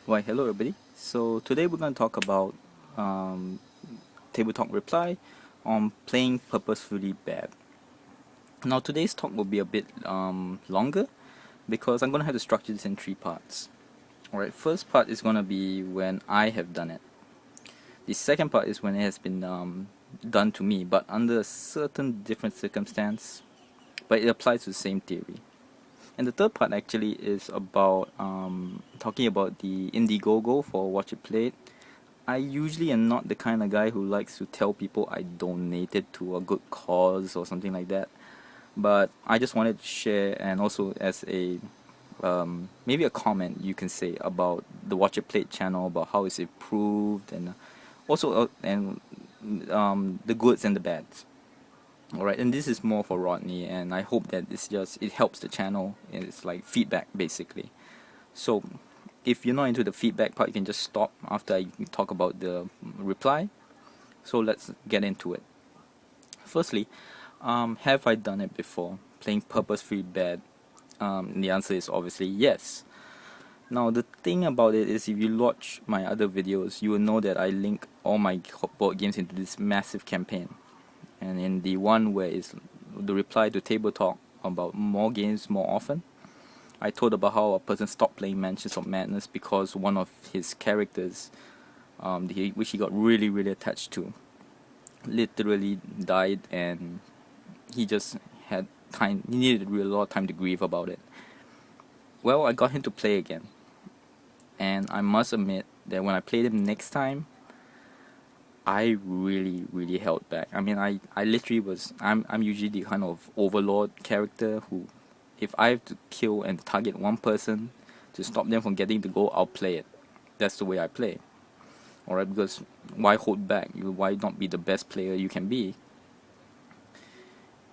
Why, hello everybody. So today we're going to talk about um, Tabletalk reply on playing purposefully bad. Now today's talk will be a bit longer because I'm going to have to structure this in three parts. Alright, first part is going to be when I have done it. The second part is when it has been done to me, but under a certain different circumstance, but it applies to the same theory. And the third part actually is about talking about the Indiegogo for WatchItPlayed. I usually am not the kind of guy who likes to tell people I donated to a good cause or something like that. But I just wanted to share, and also as a maybe a comment you can say about the Watch It Played channel, about how it's improved, and also the goods and the bads. Alright, and this is more for Rodney, and I hope that it helps the channel, and it's like feedback basically. So if you're not into the feedback part, you can just stop after I talk about the reply. So let's get into it. Firstly, have I done it before? Playing purposefully bad? The answer is obviously yes. Now the thing about it is, if you watch my other videos, you will know that I link all my board games into this massive campaign. And in the one where is the reply to Table Talk about more games more often, I told about how a person stopped playing Mansions of Madness because one of his characters, which he got really attached to, literally died, and he just had time. He needed a lot of time to grieve about it. Well, I got him to play again, and I must admit that when I played him next time, I really held back. I mean, I literally was. I'm usually the kind of overlord character who, if I have to kill and target one person to stop them from getting the goal, I'll play it. That's the way I play. Alright, because why hold back? Why not be the best player you can be?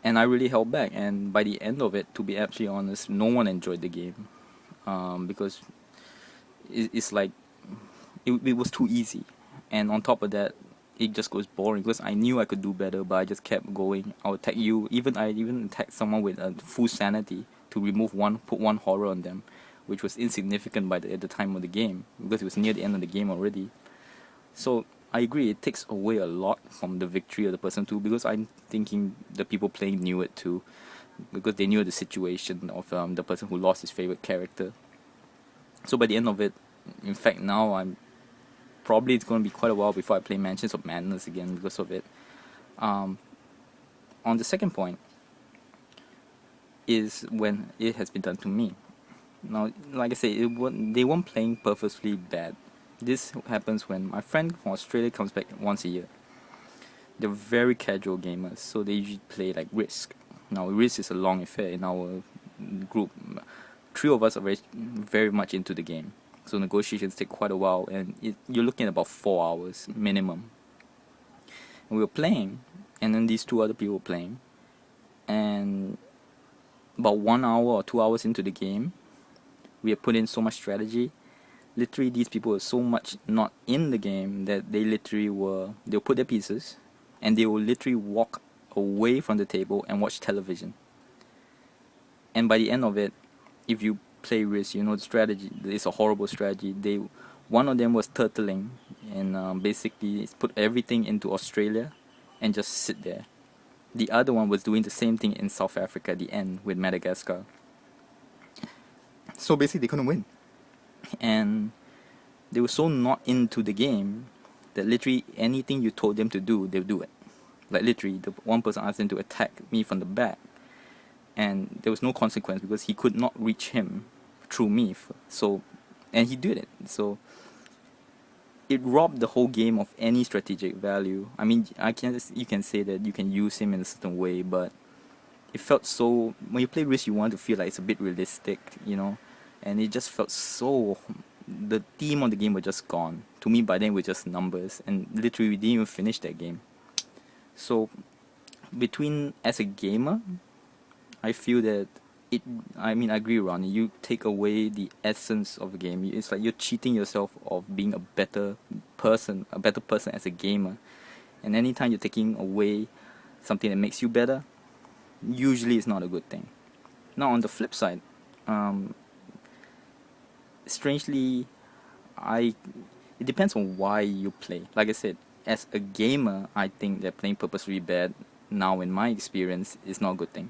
And I really held back, and by the end of it, to be absolutely honest, no one enjoyed the game, because it's like it was too easy, and on top of that, it just goes boring because I knew I could do better, but I just kept going. I would attack you, I even attacked someone with a full sanity to put one horror on them, which was insignificant at the time of the game because it was near the end of the game already. So I agree, it takes away a lot from the victory of the person too, because I'm thinking the people playing knew it too, because they knew the situation of the person who lost his favorite character. So by the end of it, in fact, now it's going to be quite a while before I play Mansions of Madness again because of it. On the second point is when it has been done to me. Now, like I say, they weren't playing purposely bad. This happens when my friend from Australia comes back once a year. They're very casual gamers, so they usually play like Risk. Now, Risk is a long affair in our group. Three of us are very much into the game, so negotiations take quite a while, and you're looking at about 4 hours minimum. And we were playing, and then these two other people were playing, and about 1 hour or 2 hours into the game, we had put in so much strategy. Literally, these people were so much not in the game that they'll put their pieces, and they will literally walk away from the table and watch television. And by the end of it, if you play Risk, you know the strategy. It's a horrible strategy. One of them was turtling, and basically put everything into Australia and just sit there. The other one was doing the same thing in South Africa at the end with Madagascar. So basically, they couldn't win, and they were so not into the game that literally anything you told them to do, they'll do it. Like literally, the one person asked them to attack me from the back, and there was no consequence because he could not reach him through me. And he did it. So it robbed the whole game of any strategic value. I mean, you can say that you can use him in a certain way, but it felt so. When you play Risk, you want to feel like it's a bit realistic, and it just felt so. The theme of the game was just gone. To me, by then, it was just numbers, and literally, we didn't even finish that game. So, as a gamer, I feel that I agree, Ronnie. You take away the essence of the game. It's like you're cheating yourself of being a better person as a gamer. And anytime you're taking away something that makes you better, usually it's not a good thing. Now, on the flip side, strangely, it depends on why you play. Like I said, as a gamer, I think that playing purposely bad now, in my experience, is not a good thing.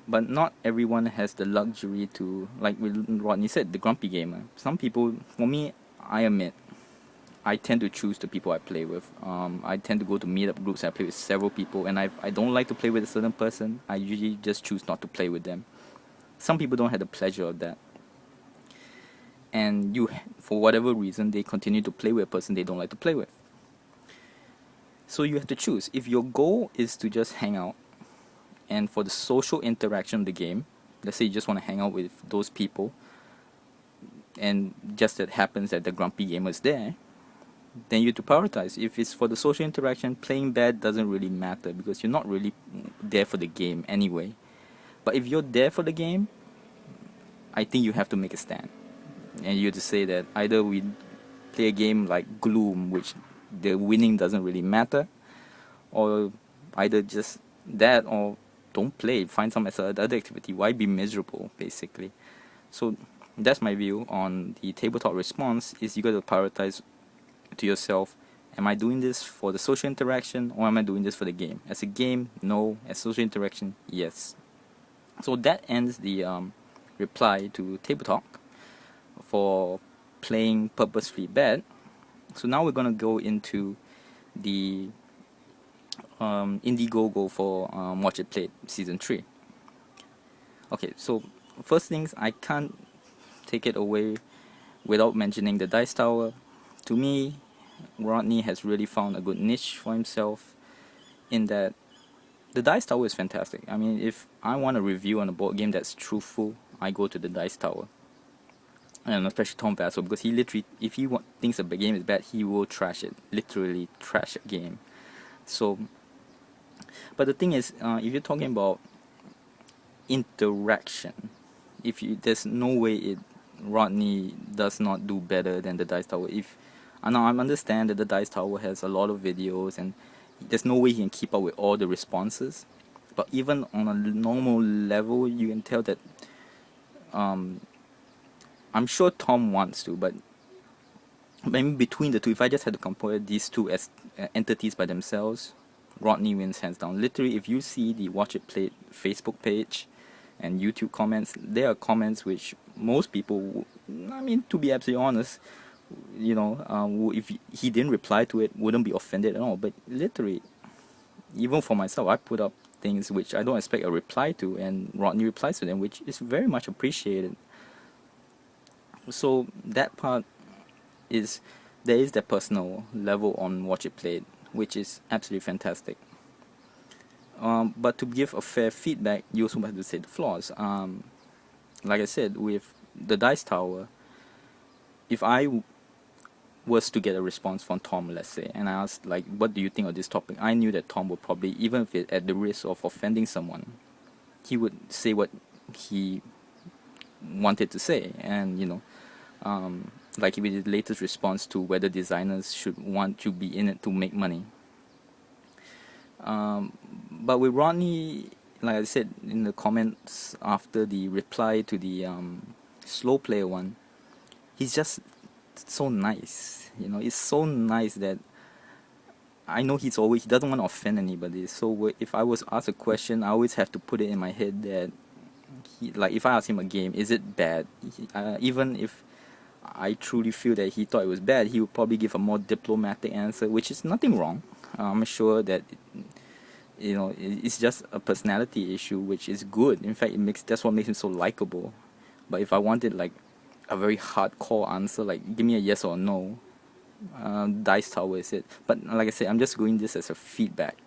But not everyone has the luxury to, like Rodney said, the grumpy gamer. Some people, for me, I admit, I tend to choose the people I play with. I tend to go to meetup groups. I play with several people, and I don't like to play with a certain person. I usually just choose not to play with them. Some people don't have the pleasure of that, and for whatever reason, they continue to play with a person they don't like to play with. So you have to choose. If your goal is to just hang out, and for the social interaction of the game, let's say you just want to hang out with those people, and just that happens that the grumpy gamer is there, then you have to prioritize. If it's for the social interaction, playing bad doesn't really matter because you're not really there for the game anyway. But if you're there for the game, I think you have to make a stand. And you have to say that either we play a game like Gloom, which the winning doesn't really matter, or either just that, or don't play, find some other activity. Why be miserable, basically? So that's my view on the tabletop response, is you got to prioritize to yourself, am I doing this for the social interaction, or am I doing this for the game? As a game, no. As social interaction, yes. So that ends the reply to Tabletalk for playing purposefully bad. So now we're gonna go into the Indiegogo for Watch It Played Season 3. Okay, so first things, I can't take it away without mentioning the Dice Tower. To me, Rodney has really found a good niche for himself in that the Dice Tower is fantastic. I mean, if I want a review on a board game that's truthful, I go to the Dice Tower. And especially Tom Vassell, because he literally, if he thinks a game is bad, he will trash it. Literally trash a game. So, but the thing is, if you're talking about interaction, there's no way Rodney does not do better than the Dice Tower. I understand that the Dice Tower has a lot of videos, and there's no way he can keep up with all the responses. But even on a normal level, you can tell that I'm sure Tom wants to, but maybe between the two, if I just had to compare these two as entities by themselves, Rodney wins hands down. Literally, if you see the Watch It Played Facebook page and YouTube comments, there are comments which most people, I mean, to be absolutely honest, if he didn't reply to it, wouldn't be offended at all. But literally, even for myself, I put up things which I don't expect a reply to, and Rodney replies to them, which is very much appreciated. So that part is, there is that personal level on Watch It Played, which is absolutely fantastic. But to give a fair feedback, you also have to say the flaws. Like I said, with the Dice Tower, if I was to get a response from Tom, let's say, and I asked, like, what do you think of this topic, I knew that Tom would probably, even if at the risk of offending someone, he would say what he wanted to say. And like with the latest response to whether designers should want to be in it to make money. But with Rodney, like I said in the comments after the reply to the slow player one, he's just so nice. It's so nice that I know he doesn't want to offend anybody. So if I was asked a question, I always have to put it in my head that if I ask him a game, is it bad? Even if I truly feel that he thought it was bad, he would probably give a more diplomatic answer, which is nothing wrong. I'm sure that it's just a personality issue, which is good. In fact, that's what makes him so likable. But if I wanted like a very hardcore answer, like give me a yes or no, Dice Tower is it. But like I said, I'm just going this as a feedback,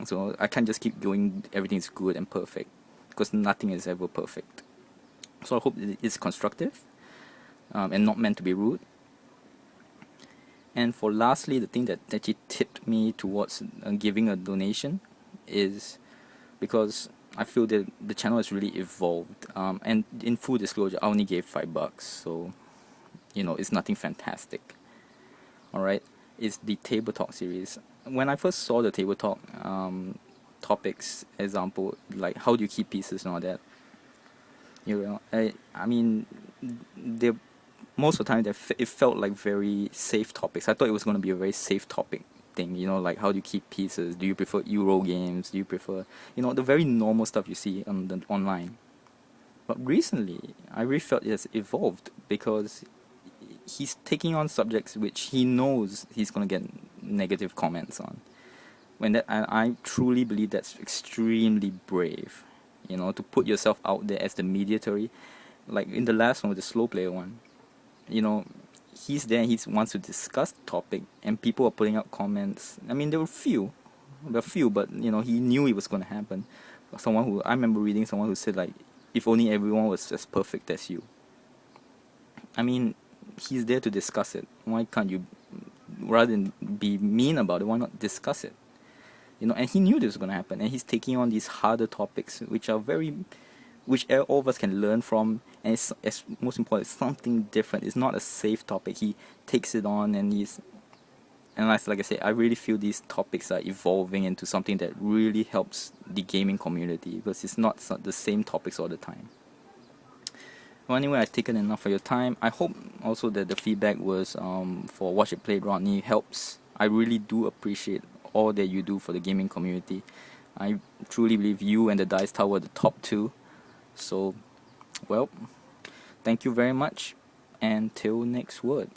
so I can't just keep going everything's good and perfect, because nothing is ever perfect. So I hope it's constructive and not meant to be rude. And for lastly, the thing that actually tipped me towards giving a donation is because I feel that the channel has really evolved. And in full disclosure, I only gave $5, so it's nothing fantastic. Alright, it's the Tabletalk series. When I first saw the Tabletalk topics, example, like how do you keep pieces and all that, I mean, they're most of the time it felt like very safe topics. I thought it was going to be a very safe topic thing, like how do you keep pieces? Do you prefer Euro games? Do you prefer, the very normal stuff you see on the online? But recently, I really felt it has evolved because he's taking on subjects which he knows he's going to get negative comments on. And I truly believe that's extremely brave, to put yourself out there as the mediatory. Like in the last one with the slow player one, he's there and he wants to discuss the topic, and people are putting out comments. I mean, there were few, but he knew it was going to happen. I remember reading someone who said, like, if only everyone was as perfect as you. I mean, he's there to discuss it. Why can't you, rather than be mean about it, why not discuss it? And he knew this was going to happen, and he's taking on these harder topics, which all of us can learn from, and it's most important, it's something different. It's not a safe topic. He takes it on, and like I said, I really feel these topics are evolving into something that really helps the gaming community, because it's not the same topics all the time. Well, anyway, I've taken enough of your time. I hope also that the feedback was for WatchItPlayed Rodney helps. I really do appreciate all that you do for the gaming community. I truly believe you and the Dice Tower are the top two. So, well, thank you very much, and till next word.